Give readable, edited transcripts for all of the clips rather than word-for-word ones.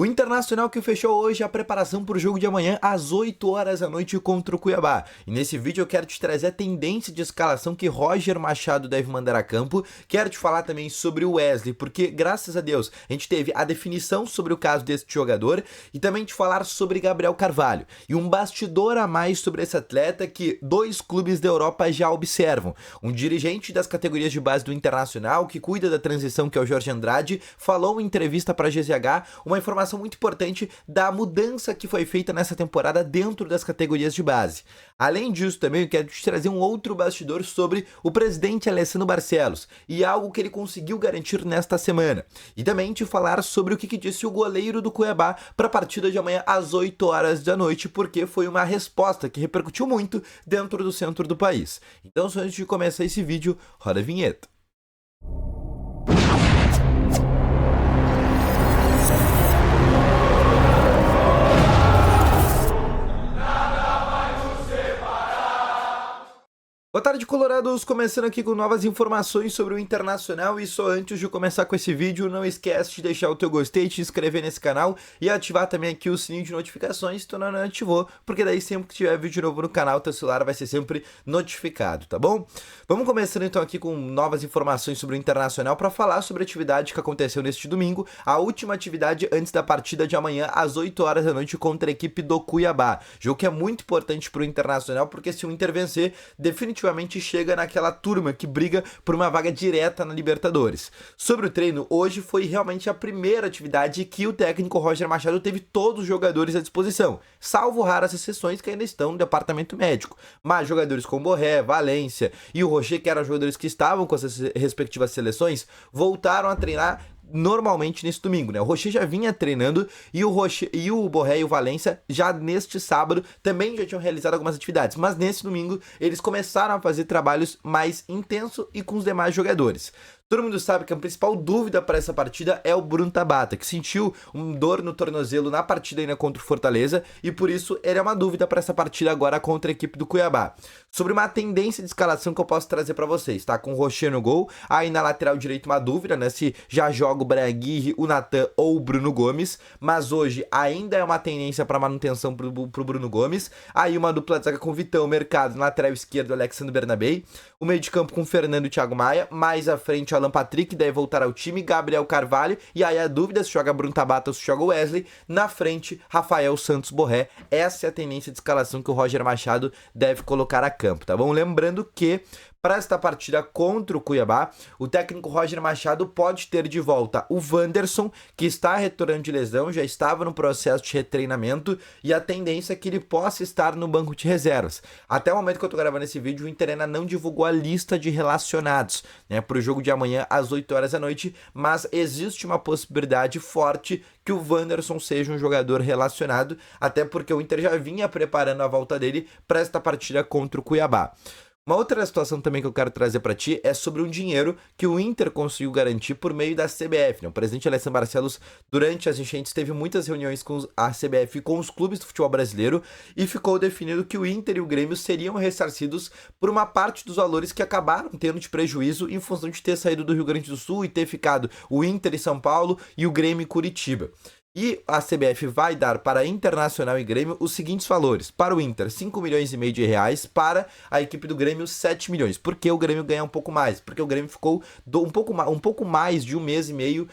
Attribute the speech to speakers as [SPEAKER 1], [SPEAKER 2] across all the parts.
[SPEAKER 1] O Internacional que fechou hoje a preparação para o jogo de amanhã às 8 horas da noite contra o Cuiabá. E nesse vídeo eu quero te trazer a tendência de escalação que Roger Machado deve mandar a campo. Quero te falar também sobre o Wesley, porque graças a Deus a gente teve a definição sobre o caso desse jogador e também te falar sobre Gabriel Carvalho. E um bastidor a mais sobre esse atleta que dois clubes da Europa já observam. Um dirigente das categorias de base do Internacional que cuida da transição, que é o Jorge Andrade, falou em entrevista para a GZH uma informação muito importante da mudança que foi feita nessa temporada dentro das categorias de base. Além disso, também eu quero te trazer um outro bastidor sobre o presidente Alessandro Barcelos e algo que ele conseguiu garantir nesta semana. E também te falar sobre o que disse o goleiro do Cuiabá para a partida de amanhã às 8 horas da noite, porque foi uma resposta que repercutiu muito dentro do centro do país. Então, só antes de começar esse vídeo, roda a vinheta. Boa tarde, colorados! Começando aqui com novas informações sobre o Internacional e só antes de começar com esse vídeo, não esquece de deixar o teu gostei, te inscrever nesse canal e ativar também aqui o sininho de notificações se tu não ativou, porque daí sempre que tiver vídeo novo no canal, teu celular vai ser sempre notificado, tá bom? Vamos começando então aqui com novas informações sobre o Internacional para falar sobre a atividade que aconteceu neste domingo, a última atividade antes da partida de amanhã às 8 horas da noite contra a equipe do Cuiabá. Jogo que é muito importante para o Internacional, porque se o Inter vencer, definitivamente chega naquela turma que briga por uma vaga direta na Libertadores. Sobre o treino, hoje foi realmente a primeira atividade que o técnico Roger Machado teve todos os jogadores à disposição, salvo raras exceções que ainda estão no departamento médico. Mas jogadores como Borré, Valência e o Rocher, que eram jogadores que estavam com as respectivas seleções, voltaram a treinar normalmente nesse domingo, né? O Rocher já vinha treinando e o Borré e o Valência já neste sábado também já tinham realizado algumas atividades, mas nesse domingo eles começaram a fazer trabalhos mais intensos e com os demais jogadores. Todo mundo sabe que a principal dúvida para essa partida é o Bruno Tabata, que sentiu um dor no tornozelo na partida ainda contra o Fortaleza e por isso ele é uma dúvida para essa partida agora contra a equipe do Cuiabá. Sobre uma tendência de escalação que eu posso trazer para vocês, tá? Com o Rocher no gol, aí na lateral direito uma dúvida, né? Se já joga o Braguirre, o Natan ou o Bruno Gomes, mas hoje ainda é uma tendência para manutenção pro Bruno Gomes. Aí uma dupla de zaga com Vitão, Mercado, na lateral esquerdo, Alexandre Bernabei. O meio de campo com Fernando e Thiago Maia, mais à frente Alan Patrick deve voltar ao time, Gabriel Carvalho, e aí a dúvida se joga Bruno Tabata ou se joga Wesley, na frente Rafael Santos Borré. Essa é a tendência de escalação que o Roger Machado deve colocar a campo, tá bom? Lembrando que para esta partida contra o Cuiabá, o técnico Roger Machado pode ter de volta o Wanderson, que está retornando de lesão, já estava no processo de retreinamento, e a tendência é que ele possa estar no banco de reservas. Até o momento que eu estou gravando esse vídeo, o Inter ainda não divulgou a lista de relacionados, né, para o jogo de amanhã às 8 horas da noite, mas existe uma possibilidade forte que o Wanderson seja um jogador relacionado, até porque o Inter já vinha preparando a volta dele para esta partida contra o Cuiabá. Uma outra situação também que eu quero trazer para ti é sobre um dinheiro que o Inter conseguiu garantir por meio da CBF, né? O presidente Alessandro Barcelos, durante as enchentes, teve muitas reuniões com a CBF e com os clubes do futebol brasileiro e ficou definido que o Inter e o Grêmio seriam ressarcidos por uma parte dos valores que acabaram tendo de prejuízo em função de ter saído do Rio Grande do Sul e ter ficado o Inter em São Paulo e o Grêmio em Curitiba. E a CBF vai dar para Internacional e Grêmio os seguintes valores. Para o Inter, 5 milhões e meio de reais. Para a equipe do Grêmio, 7 milhões. Por que o Grêmio ganha um pouco mais? Porque o Grêmio ficou um pouco mais de um mês e meio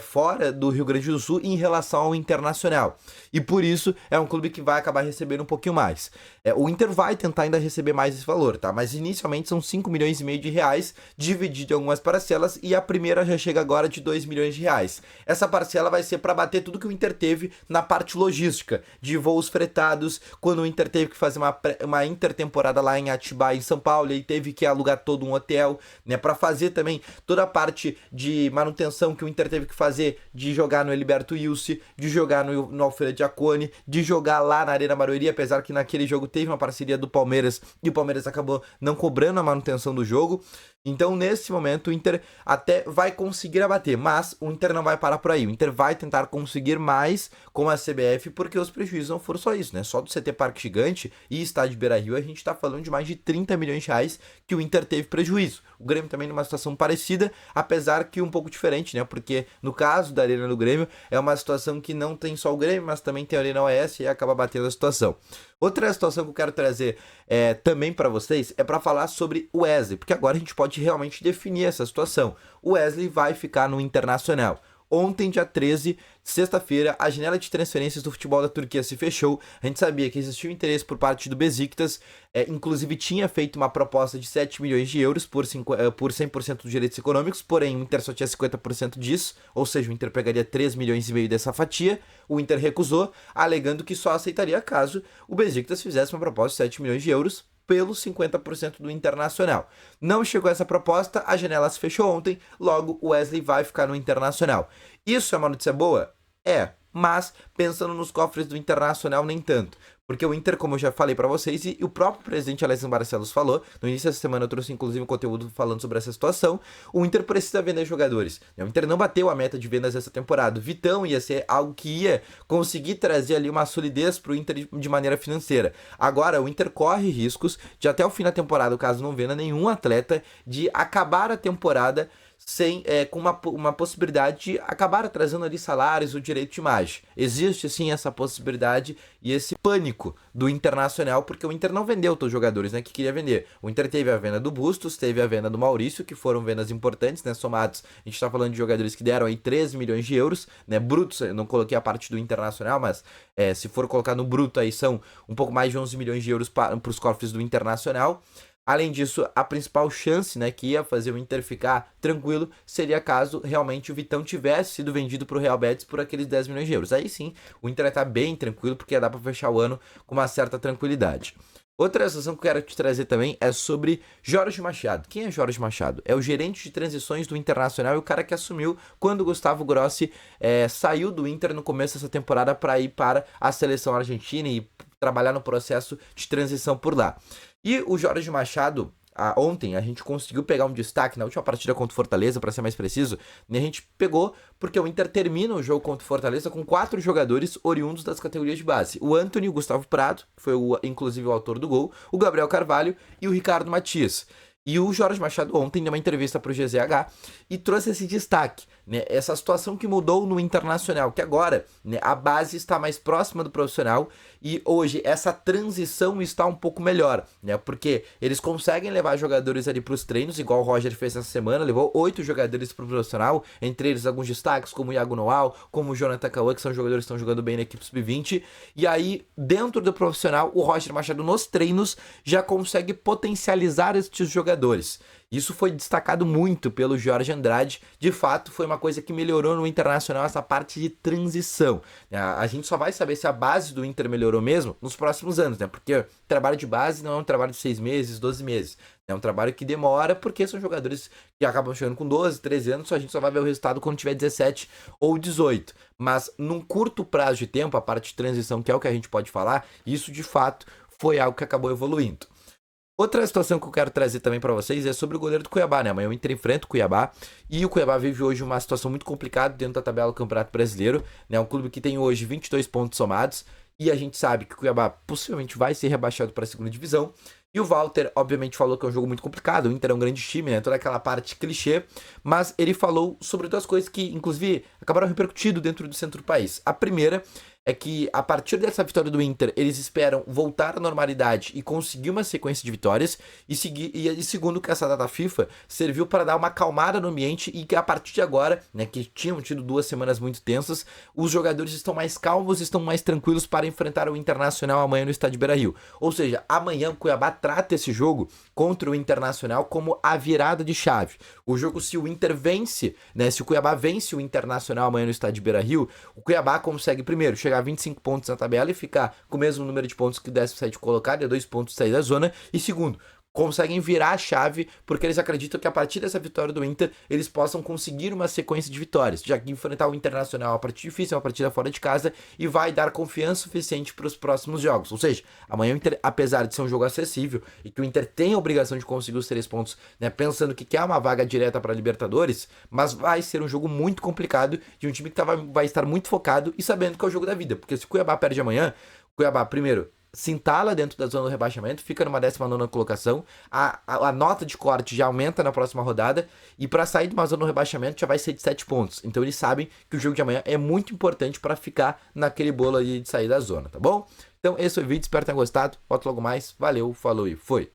[SPEAKER 1] fora do Rio Grande do Sul em relação ao Internacional. E por isso é um clube que vai acabar recebendo um pouquinho mais. O Inter vai tentar ainda receber mais esse valor, tá? Mas inicialmente são 5 milhões e meio de reais, dividido em algumas parcelas, e a primeira já chega agora de 2 milhões de reais. Essa parcela vai ser para bater tudo que o Inter teve na parte logística, de voos fretados, quando o Inter teve que fazer uma intertemporada lá em Atibaia, em São Paulo, e teve que alugar todo um hotel, né, para fazer também toda a parte de manutenção que o Inter teve que fazer, de jogar no Heriberto Wilson, de jogar no Alfredo Jaconi, de jogar lá na Arena Barueri, apesar que naquele jogo teve uma parceria do Palmeiras e o Palmeiras acabou não cobrando a manutenção do jogo. Então, nesse momento, o Inter até vai conseguir abater, mas o Inter não vai parar por aí. O Inter vai tentar conseguir conseguir mais com a CBF, porque os prejuízos não foram só isso, né? Só do CT Parque Gigante e estádio Beira-Rio a gente tá falando de mais de 30 milhões de reais que o Inter teve prejuízo. O Grêmio também numa situação parecida, apesar que um pouco diferente, né? Porque no caso da Arena do Grêmio é uma situação que não tem só o Grêmio, mas também tem a Arena OS e acaba batendo a situação. Outra situação que eu quero trazer também para vocês é para falar sobre o Wesley, porque agora a gente pode realmente definir essa situação. O Wesley vai ficar no Internacional. Ontem, dia 13, sexta-feira, a janela de transferências do futebol da Turquia se fechou. A gente sabia que existia um interesse por parte do Besiktas, inclusive tinha feito uma proposta de 7 milhões de euros por 100% dos direitos econômicos, porém o Inter só tinha 50% disso, ou seja, o Inter pegaria 3 milhões e meio dessa fatia. O Inter recusou, alegando que só aceitaria caso o Besiktas fizesse uma proposta de 7 milhões de euros pelos 50% do Internacional. Não chegou essa proposta, a janela se fechou ontem, logo o Wesley vai ficar no Internacional. Isso é uma notícia boa? É, mas pensando nos cofres do Internacional nem tanto. Porque o Inter, como eu já falei pra vocês, e o próprio presidente Alessandro Barcelos falou, no início dessa semana eu trouxe inclusive um conteúdo falando sobre essa situação, o Inter precisa vender jogadores. O Inter não bateu a meta de vendas essa temporada. O Vitão ia ser algo que ia conseguir trazer ali uma solidez pro Inter de maneira financeira. Agora, o Inter corre riscos de até o fim da temporada, caso não venda nenhum atleta, de acabar a temporada com uma possibilidade de acabar atrasando ali salários ou direito de imagem. Existe sim essa possibilidade e esse pânico do Internacional, porque o Inter não vendeu todos os jogadores, né, que queria vender. O Inter teve a venda do Bustos, teve a venda do Maurício, que foram vendas importantes, né, somados. A gente tá falando de jogadores que deram aí 13 milhões de euros, né, brutos. Eu não coloquei a parte do Internacional, mas se for colocar no bruto aí são um pouco mais de 11 milhões de euros para os cofres do Internacional. Além disso, a principal chance, né, que ia fazer o Inter ficar tranquilo seria caso realmente o Vitão tivesse sido vendido para o Real Betis por aqueles 10 milhões de euros. Aí sim, o Inter ia estar bem tranquilo, porque ia dar para fechar o ano com uma certa tranquilidade. Outra situação que eu quero te trazer também é sobre Jorge Machado. Quem é Jorge Machado? É o gerente de transições do Internacional e o cara que assumiu quando o Gustavo Grossi saiu do Inter no começo dessa temporada para ir para a seleção argentina e trabalhar no processo de transição por lá. E o Jorge Machado, ontem a gente conseguiu pegar um destaque na última partida contra o Fortaleza, para ser mais preciso, e a gente pegou porque o Inter termina o jogo contra o Fortaleza com 4 jogadores oriundos das categorias de base. O Antony, o Gustavo Prado, que foi inclusive o autor do gol, o Gabriel Carvalho e o Ricardo Matias. E o Jorge Machado ontem deu uma entrevista para o GZH e trouxe esse destaque, né? Essa situação que mudou no Internacional, que agora, né, a base está mais próxima do profissional e hoje essa transição está um pouco melhor, né? Porque eles conseguem levar jogadores ali para os treinos, igual o Roger fez essa semana, levou 8 jogadores para o profissional, entre eles alguns destaques como o Iago Noal, como o Jonathan Cauã, que são jogadores que estão jogando bem na equipe sub-20. E aí, dentro do profissional, o Roger Machado nos treinos já consegue potencializar esses jogadores. Isso foi destacado muito pelo Jorge Andrade. De fato, foi uma coisa que melhorou no Internacional, essa parte de transição. A gente só vai saber se a base do Inter melhorou mesmo nos próximos anos, né? Porque o trabalho de base não é um trabalho de 6 meses, 12 meses. É um trabalho que demora, porque são jogadores que acabam chegando com 12, 13 anos, a gente só vai ver o resultado quando tiver 17 ou 18. Mas num curto prazo de tempo, a parte de transição, que é o que a gente pode falar, isso de fato foi algo que acabou evoluindo. Outra situação que eu quero trazer também para vocês é sobre o goleiro do Cuiabá, né? Amanhã o Inter enfrenta o Cuiabá e o Cuiabá vive hoje uma situação muito complicada dentro da tabela do Campeonato Brasileiro, né? Um clube que tem hoje 22 pontos somados e a gente sabe que o Cuiabá possivelmente vai ser rebaixado para a segunda divisão. E o Walter, obviamente, falou que é um jogo muito complicado, o Inter é um grande time, né? Toda aquela parte clichê, mas ele falou sobre duas coisas que, inclusive, acabaram repercutindo dentro do centro do país. A primeira é que, a partir dessa vitória do Inter, eles esperam voltar à normalidade e conseguir uma sequência de vitórias. E segundo, que essa data FIFA serviu para dar uma acalmada no ambiente e que, a partir de agora, né, que tinham tido 2 semanas muito tensas, os jogadores estão mais calmos, estão mais tranquilos para enfrentar o Internacional amanhã no estádio Beira-Rio. Ou seja, amanhã o Cuiabá trata esse jogo contra o Internacional como a virada de chave. O jogo, se o Inter vence, né, se o Cuiabá vence o Internacional amanhã no estádio Beira-Rio, o Cuiabá consegue, primeiro, chegar a 25 pontos na tabela e ficar com o mesmo número de pontos que o 17º colocado, é 2 pontos sair da zona. E segundo, conseguem virar a chave, porque eles acreditam que a partir dessa vitória do Inter, eles possam conseguir uma sequência de vitórias, já que enfrentar o Internacional é uma partida difícil, é uma partida fora de casa, e vai dar confiança suficiente para os próximos jogos. Ou seja, amanhã o Inter, apesar de ser um jogo acessível, e que o Inter tem a obrigação de conseguir os 3 pontos, né, pensando que quer uma vaga direta para a Libertadores, mas vai ser um jogo muito complicado, de um time que vai estar muito focado e sabendo que é o jogo da vida, porque se o Cuiabá perde amanhã, o Cuiabá, primeiro, se entala dentro da zona do rebaixamento, fica numa 19ª colocação, a nota de corte já aumenta na próxima rodada, e para sair de uma zona do rebaixamento já vai ser de 7 pontos. Então eles sabem que o jogo de amanhã é muito importante para ficar naquele bolo ali de sair da zona, tá bom? Então esse foi o vídeo, espero que tenham gostado, volto logo mais, valeu, falou e foi!